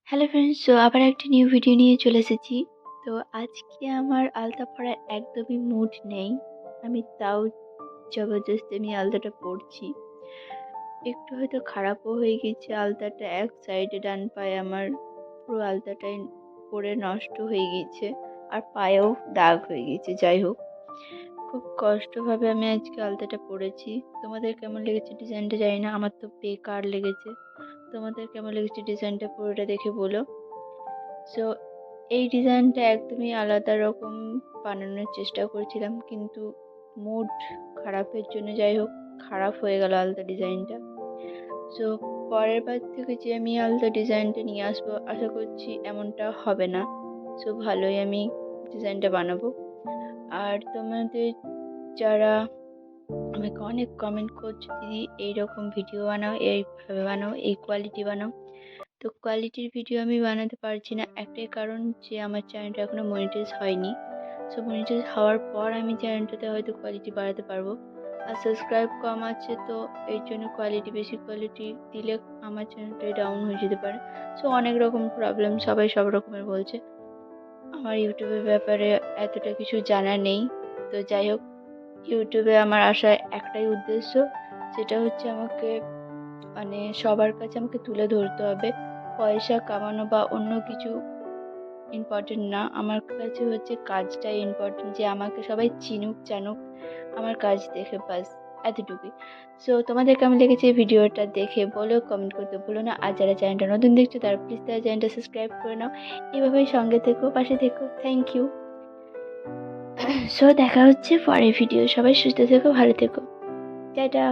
Hello friends, আবার একটা new video নিয়ে চলে এসেছি। তো আজকে আমার আলতা পরার একদমই মুড নেই। আমি তাও জবরদস্তি আলতাটা পরছি। একটু হয়তো খারাপও হয়ে গেছে, আলতাটা এক সাইডে ডান পায়ে আমার পুরো আলতাটাই পরে নষ্ট হয়ে গেছে, আর পায়েও দাগ হয়ে গেছে। যাই হোক, খুব কষ্টভাবে আমি আজকে আলতাটা পরেছি। তোমাদের কেমন লেগেছে ডিজাইনটা জানি না, আমার তো বেকার লেগেছে। তোমাদের কেমন লেগেছে ডিজাইনটা পুরোটা দেখে বলো। সো এই ডিজাইনটা একদমই আলাদা রকম বানানোর চেষ্টা করছিলাম, কিন্তু মুড খারাপের জন্য যাই হোক খারাপ হয়ে গেল আলাদা ডিজাইনটা। সো পরের বার থেকে যে আমি আলাদা ডিজাইনটা নিয়ে আসবো, আশা করছি এমনটা হবে না। সো ভালোই আমি ডিজাইনটা বানাবো। আর তোমাদের যারা আমাকে অনেক কমেন্ট করছো, দিদি এইরকম ভিডিও বানাও, এইভাবে বানাও, এই কোয়ালিটি বানাও। তো কোয়ালিটির ভিডিও আমি বানাতে পারছি না, একটাই কারণ যে আমার চ্যানেলটা এখনো মনিটাইজ হয়নি। সো মনিটাইজ হওয়ার পর আমি চ্যানেলটাতে হয়তো কোয়ালিটি বাড়াতে পারবো। আর সাবস্ক্রাইব কম আছে, তো এর জন্য বেশি কোয়ালিটি দিলে আমার চ্যানেলটা ডাউন হয়ে যেতে পারে। সো অনেক রকম প্রবলেম, সবাই সব রকমের বলছে। আমার ইউটিউবের ব্যাপারে এতটা কিছু জানা নেই। তো যাই হোক, ইউটিউবে আমার আসার একটাই উদ্দেশ্য, যেটা হচ্ছে আমাকে সবার কাছে আমাকে তুলে ধরতে হবে। পয়সা কামানো বা অন্য কিছু ইম্পর্টেন্ট না, আমার কাছে হচ্ছে কাজটাই ইম্পর্টেন্ট, যে আমাকে সবাই চিনুক জানুক আমার কাজ দেখে, বাস এতটুকুই। সো তোমাদের কেমন লেগেছে ভিডিওটা দেখে বলো, কমেন্ট করতে ভুলো না। আর যারা চ্যানেলটা নতুন দেখছো তারা প্লিজ তারা চ্যানেলটা সাবস্ক্রাইব করে নাও। এভাবেই সঙ্গে থেকো, পাশে থেকো। Thank you. সো দেখা হচ্ছে পরের ভিডিও। সবাই সুস্থ থেকো, ভালো থেকো। টাটা।